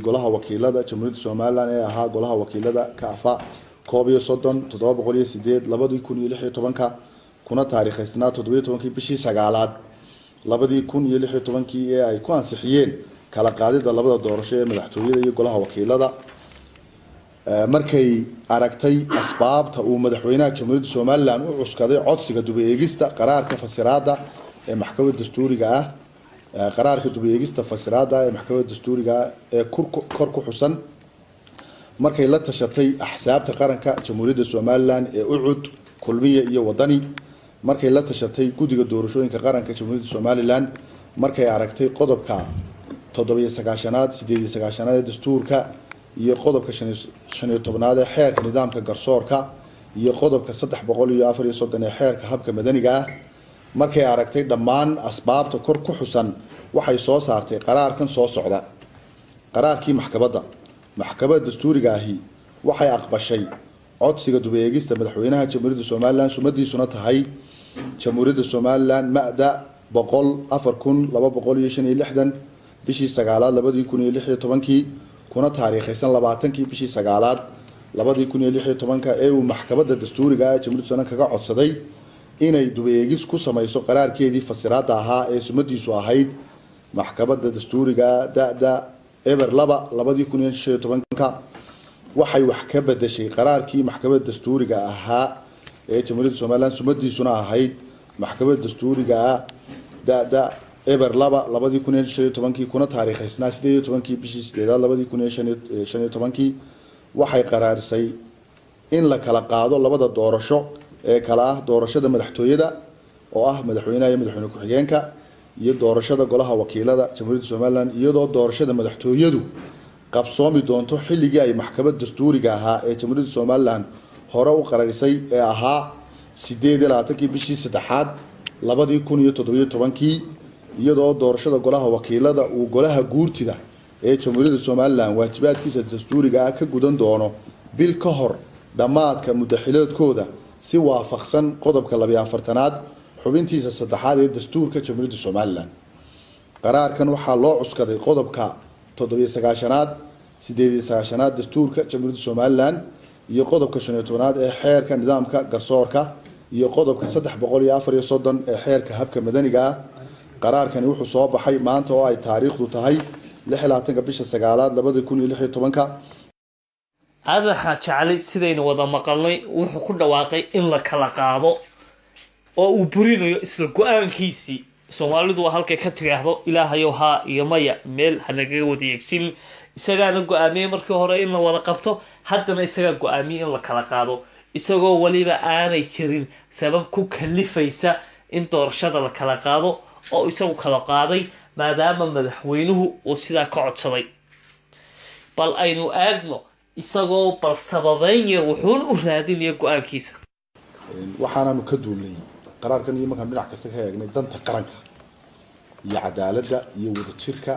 golaha wakiilada jamhuuriyadda Somaliland ee ahaa golaha wakiilada kaafa 2008 kuna taariikhaysnaa 17 bishii 9 2016 ee ay ku ansixiyeen kala qaadida labada doorasho ee madaxtooyada iyo golaha wakiilada markay aragtay asbaabta uu madaxweynaha jamhuuriyadda Somaliland u cuskaday codsiga dib u eegista qaraarka fasiraadda ee maxkamadda dastuuriga ah qaraarka dib u eegista fasiraadda ee maxkamadda dastuuriga ee kor ku xusan markay la tashatay axsaabta qaranka jamhuuriyadda Somaliland ee ucud kulmiye iyo wadani markay la tashatay guddiga doorashooyinka qaranka jamhuuriyadda Somaliland markay aragtay qodobka 79aad 89aad ee dastuurka iyo qodobka 15aad ee xeerka nidaamka garsoorka iyo qodobka 334 ee xeerka habka madaniga ah markay aragtay dhammaan asbaabta kor ku xusan waxay soo saartay qaraarkan soo socda. qaraarkii maxkamadda dastuuriga ahi waxay aqbashay codsiga dib u eegista madaxweynaha jamhuuriyadda Somaliland sumadiisuna tahay jamhuuriyadda Somaliland ma'da 4,256 bishii 9 2016 kuna taariikhaysan 20 bishii 9 2016 ee uu maxkamadda dastuuriga ah jamhuuriyadda Somaliland kaga codsaday inay dib u eegis ku samayso qaraarkeedii fasiraadda ahaa ee sumadiisu ahayd maxkamadda dastuuriga da'da eber 2016 waxay wax ka bedeshay qaraarkii maxkamadda dastuuriga ahaa ee jamhuuriyadda Somaliland sumadiisuna ahayd maxkamad dastuuriga ah da eber laba 2015 kuna taariikhaysnaa 18 bishii 8 2015 waxay qaraarisay in la kala qaado labada doorasho ee kala ah doorashada madaxtooyada oo ah madaxweynaha iyo madaxweyne ku-xigeenka iyo doorashada golaha wakiilada Jamhuuriyadda Soomaaliland iyadoo doorashada madaxtooyadu qabsoomi doonto xilligii ay maxkamad dastuuriga ahaa ee Jamhuuriyadda Soomaaliland hore u qaraarisay ee ahaa 18 bishii 3 2017 iyadoo doorashada golaha wakiilada uu golaha guurtida ee Jamhuuriyadda Soomaaliland waajibaadkiisa dastuuriga ah ka gudan doono bil ka hor dhamaadka mudaxileedkooda si waafaqsan qodobka 24aad xubintiisa saddexaad ee dastuurka Jamhuuriyadda Soomaaliland qaraarkan waxaa loo cuskaday qodobka 79aad 89aad dastuurka Jamhuuriyadda Soomaaliland iyo qodobka 15aad ee xeerka nidaamka garsoorka iyo qodobka 334 ee xeerka habka madaniga ah qaraarkani wuxuu soo baxay maanta oo ay taariikhdu tahay 16 bisha 9aad 2016 هذا حاجة سيدين وضع مقالني وحكون دواقي إن لك لقاضو أو برينو إسل قوان كيسي سومالدو هالك كتريحدو إلها يوها يمايا ميل هنجي ودي يكسين إساقا قوامي مركو هورا إن وضع قبطو حتى ما إساقا قوامي إن لك لقاضو إساقا وليبا آني كرين سبب كو كلفيسا إن دورشاد لك لقاضو أو إساقا كلقاضي مادام مدحوينه وسيدا كعد صدي بل أينو آدنو isagoo bal sababeynaya wuxuu u raadinaya go'aankiisa waxaanu ka duulay qaraarkan iyo markaan dhinac kasta ka eegnay danta qaranka iyo cadaaladda iyo wadajirka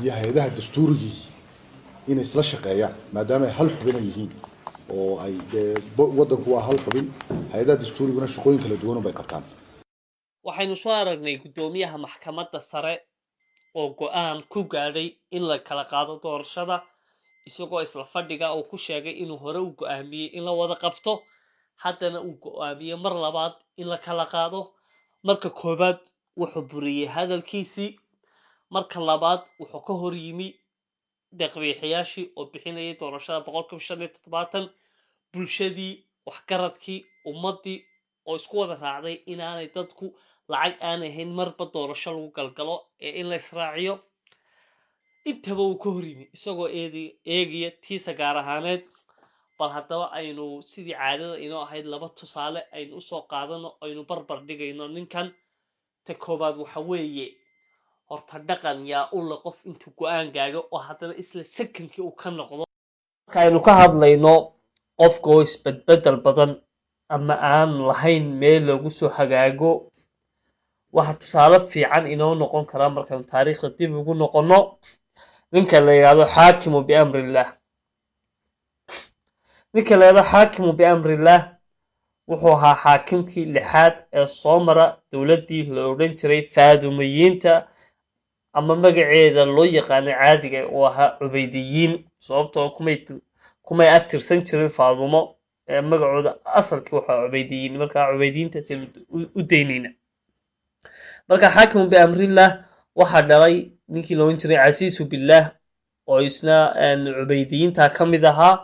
iyo hay'adaha dastuuriga inay isla shaqeeyaan maadaama ay hal xubin yihiin oo ay wadanku waa hal xubin hay'adaha dastuuriguna shaqooyin kala duwan bay qabtaan waxaynu soo aragnay gudoomiyaha maxkamadda sare oo go'aan ku gaadhay in la kala qaado doorashada isagoo isla fadhiga uu ku sheegay inuu hore u go'aamiyay in la wada qabto haddana uu go'aamiyay mar labaad in la kala qaado marka koobaad wuxuu buriyay hadalkiisii marka labaad wuxuu ka hor yimi deeqbixiyaashii oo bixinayay doorashada 175 bulshadii waxgaradkii ummadii oo isku wada raacday inaanay dadku lacag aan ahayn marba doorasho lagu galgalo ee in la israaciyo intaba uu ka hor yimi isagoo eegaya tiisa gaar ahaaneed bal haddaba aynu sidii caadada inoo ahayd laba tusaale aynu usoo qaadano aynu barbar dhigayno ninkan ta koobaad waxa weeye horta dhaqan yaa ula qof intuu go'aan gaago oo haddana isla sekankii uu ka noqdo marka aynu ka hadlayno qofka oo isbedbedel badan ama aan lahayn meel lagu soo hagaago waxa tusaale fiican inoo noqon karaa markaan taariikhda dib ugu noqono ninka la yiraahdo xaakimu biamrillah ninka la yiraahdo xaakimu biamrillah wuxuu ahaa xaakimkii lixaad ee soo mara dowladii la odhan jiray faadumiyiinta ama magaceeda loo yaqaanay caadiga oo ahaa cubeydiyiin sababtoo kumay aftirsan jirin faadumo ee magacooda asalkii waxaa cubeydiyiin marka cubeydiintaas u daynayna marka xaakimu biamrillah waxaa dhalay ninkii loo jiray casiisu billah oo isna cubeydiyiinta ka mid ahaa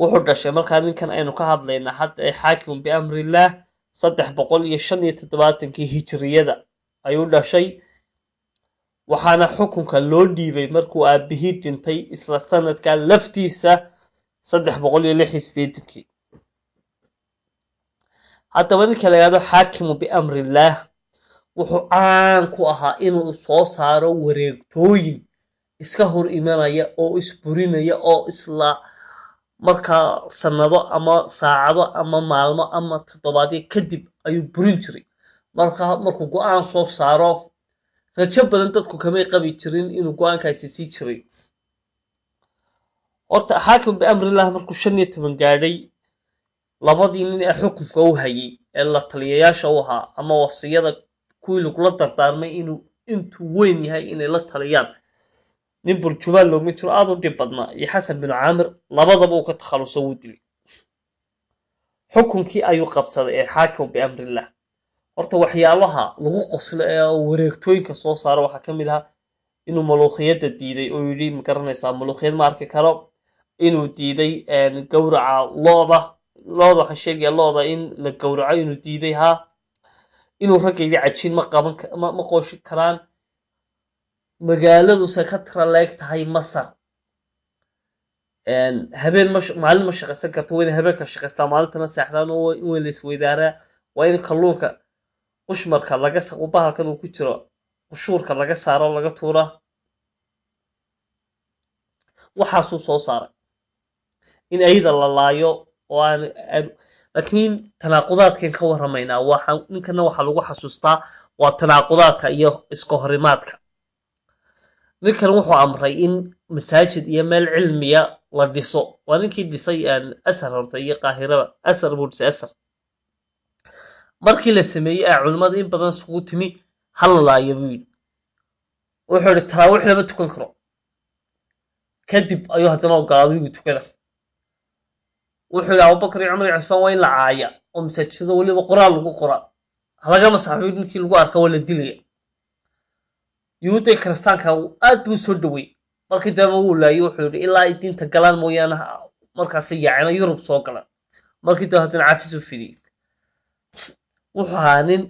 wuxuu dhashay markaa ninkan aynu ka hadlaynaa hadda ay xaakim biamrillah 375 hijriyada ayuu dhashay waxaana xukunka loo dhiibay markuu aabihii dhintay isla sanadka laftiisa 386 haddaba ninka la yiraahdo xaakimu biamrillah wuxuu caan ku ahaa inuu soo saaro wareegtooyin iska hor imanaya oo isburinaya oo isla markaa sanado ama saacado ama maalmo ama toddobaadyo kadib ayuu burin jiray markuu go'aan soo saaro rajo badan dadku kamay qabi jirin inuu go'aankaasi sii jiray horta xaakim biamrillah markuu 15 gaadhay labadii nin ee xukunka u hayay ee la taliyayaasha u ahaa ama wasiyada kuwii lagula dardaarmay intuu weyn yahay inay la taliyaan nin burjumaan looga jiro aad u dhib badnaa iyo xasan bin caamir labadaba uu ka takhaluso wuu dilay xukunkii ayuu qabsaday ee xaakim biamrillah horta waxyaalaha lagu qoslo ee wareegtooyinka soo saaro waxaa ka mid ah inuu muluukhiyadda diiday oo yidhi ma garanaysaa muluukhiyad ma arki karo inuu diiday gowraca looda looda waxaan sheegayaa looda in la gowraco inuu diiday haa inuu raggaydi cajiin ma qooshi karaan magaaladuse ka tira leeg tahay masar habeen maalin ma shaqaysan karto wayna habeenka shaqaystaa maalintana seexdaan way la isweydaaraa waa in kalluunka qushmarka bahalkan uu ku jiro qushuurka laga saaro laga tuura waxaasuu soo saaray in ayada la laayo oo aan laakiin tanaaqudaadkan ka warramaynaa ninkana waxaa lagu xasuustaa waa tanaaqudaadka iyo iska horimaadka ninkan wuxuu amray in masaajid iyo meel cilmiya la dhiso waa ninkii dhisay asar horta iyo qaahiraba asar buu dhisay asar markii la sameeyey culimmada in badan isugu timi hala laayo buu yidhi wuxuu yidhi taraawiix lama tukan karo kadib ayuu haddana ogolaaday inuu tukada wuxuu yidhi abubakar iyo cumar iyo cusmaan waa in la caaya oo masaajidada weliba qoraal lagu qora halaga masaxo ninkii lagu arka waa la dilaya yuhuudda kiristaanka aad buu soo dhawey markii dambe wuu laayay wuxuu yidhi ilaa ay diinta galaan mooyaane markaasi yaacina yurub soo galan markii dambe haddana cafis u fidiyey wuxuu ahaa nin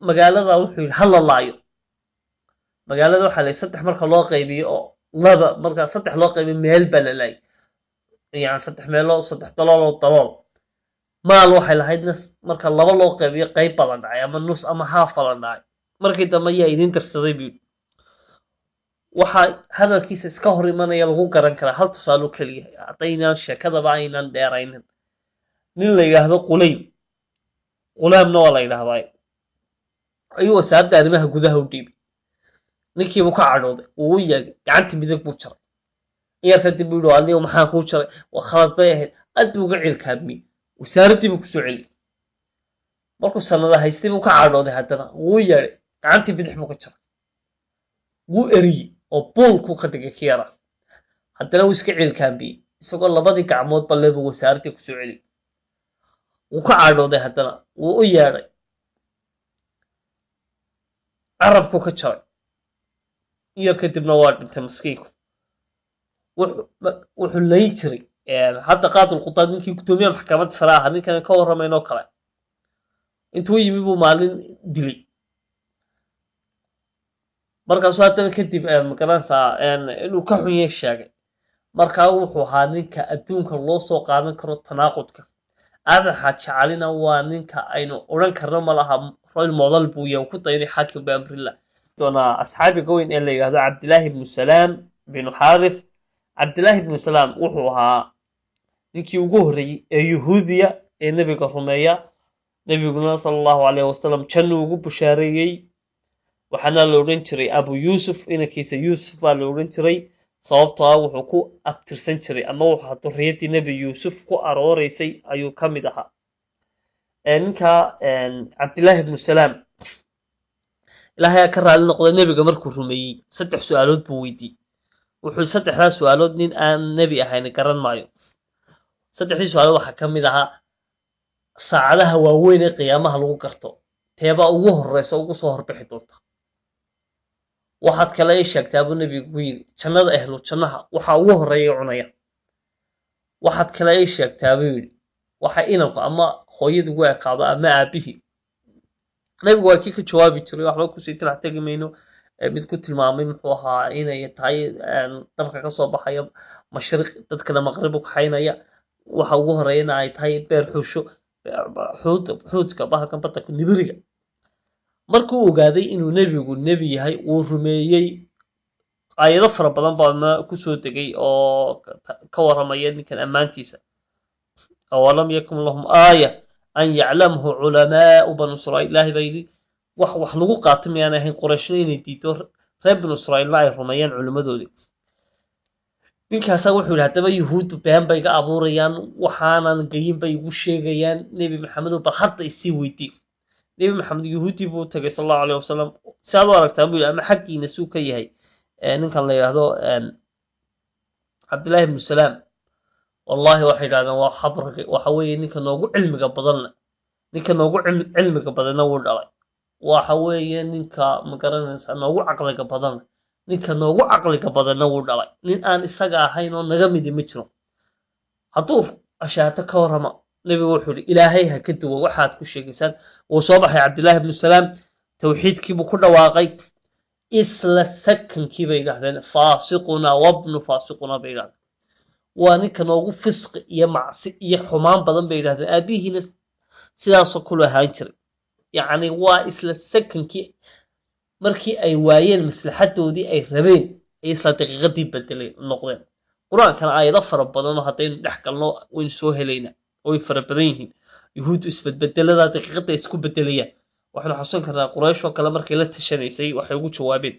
magaalada wuxuu yidhi hala laayo magaalada waxaa la saddex marka loo qaybiyo oo laba marka saddex loo qaybiyo meel baa la laayay يعني صدح ميلو صدح دلول ودلول maal waxay lahaydna marka laba loo qaybiyo qayb badan dhacay ama nus ama half badan dhacay markii dambe ayaa idin darsaday bi waxa hadalkiisa iska hor imanaya lagu garan karaa hal tusaale kaliya haddaynan sheekadaba aynan dheeraynin nin la yiraahdo qulaamna waa la yiraahdaa ayuu wasaaradda arrimaha gudaha u dhiibay ninkii uu ka cadhooday uu yaagay gacanta midig buu jaray iyo kadib uu yiraahdo maxaa ku jaray waa khalad bay ahayd aad buu uga cilkaabmay wasaaradii buu ku soo celiyay markuu sanada haystay buu ka cadhooday haddana wuu yeeray gacantii bidix buu ka jaray wuu eriyey oo boolku ka dhigay kiyara haddana wuu iska cilkaabiyey isagoo labadii gacmood balle buu wasaaradii ku soo celiyay wuu ka cadhooday haddana wuu u yeeray carabku ka jaray iyo kadibna waa dhintay maskiinku wuxuu layn jiray حتى قاضي القضاة ninkii gudoomiyaha maxkamadda sare ah ninkan ka waramayno kale intuu yimi buu maalin dilay markaas haddana kadib magaranaysaa inuu ka xun yahay sheegay markaa wuxuu ahaa ninka adduunka loo soo qaadan karo tanaaqudka aadan xajacalina waa ninka aynu odhan karno ma laha royal model buu yahay ku daynay xaakim baamrilla doona asxaabiga weyn ee la yiraahdo cabdilaahi ibnu salaam binu xaarith cabdilaahi ibnu salaam wuxuu ahaa ninkii ugu horeeyay ee yahuudiya ee nabiga rumeeya nabiguna sallallahu alayhi wasallam jannu ugu bushaareeyay waxaana la oran jiray abu yusuf inankiisa yusuf baa la oran jiray sababtoo ah wuxuu ku abtirsan jiray ama wuxuu durriyadii nabi yusuf ku arooreysay ayuu ka mid ahaa ninka cabdilaahi ibnu salaam ilaahay ka raali noqday nabiga markuu rumeeyay saddex su'aalood buu weydiiyay wuxuu saddexdaas su'aalood nin aan nabi ahayn garan maayo saddexdii su'aalood waxaa ka mid ahaa saacadaha waaweyn ee qiyaamaha lagu garto teebaa ugu horeysa ugu soo horbixi doonta waxaad kale ay sheegtaa buu nabigu ku yidhi jannada ahlu jannaha waxa ugu horeeya cunaya waxaad kale ay sheegtaa buu yidhi waxa inanku ama hooyadu ugu ekaado ama aabihii nabigu waa kii ka jawaabi jiray waxba kusii tilax tegi mayno mid ku tilmaamay muxuu ahaa inay tahay dabka ka soo baxaya mashriq dadkana maqrib u kaxaynaya waxa ugu horeeyana ay tahay beer xusho xuudka bahalkan badda ku nibiriga markuu ogaaday inuu nebigu nebi yahay uu rumeeyey aayado fara badan baana kusoo degay oo ka waramaya ninkan ammaantiisa awalam yakun lahum aaya an yaclamhu culamaau banu israa'iil ilaahay baa yidhi wax lagu qaato miyaan ahayn qurayshna inay diido reer banu israa'iilna ay rumeeyaan culimmadoodii ninkaasaa wuxuu yidhi haddaba yuhuuddu been bay ga abuurayaan waxaanan geyin bay igu sheegayaan nebi maxamedow bal hadda isii weydii nebi maxamed yuhuuddii buu tagay sal allahu alayhi wasalam si aad u aragtaa buu yidhi ama xaggiina suu ka yahay ninkan la yidhaahdo cabdillaahi ibnu salaam wallahi waxay yidhahdeen waa khabrigi waxa weeye ninka noogu cilmiga badanna ninka noogu cilmiga badanna wuu dhalay waxa weeye ninka magaranaysa noogu caqliga badanna ninka noogu caqliga badanna wuu dhalay nin aan isaga ahayn oo naga midi ma jiro hadduu ashaato ka warrama nabigu wuxuu yidhi ilaahay ha ka duwan waxaad ku sheegaysaan wuu soo baxay cabdillaahi ibnu salaam tawxiidkiibuu ku dhawaaqay isla sakankii bay yidhahdeen faasiquna wabnu faasiquna bay yidhahdeen waa ninka noogu fisqi iyo macsi iyo xumaan badan bay yidhahdeen aabihiina sidaasoo kulu ahaan jiray yacni waa isla sakankii markii ay waayeen maslaxadoodii ay rabeen ay isla daqiiqadii bedeleen noqdeen qur-aankana aayado fara badanoo haddaynu dhex galno waynu soo helaynaa way fara badan yihiin yuhuuddu isbedbedelada daqiiqada isku bedelayaan waxaynu xasuusan karnaa quraysh oo kale markay la tashanaysay waxay ugu jawaabeen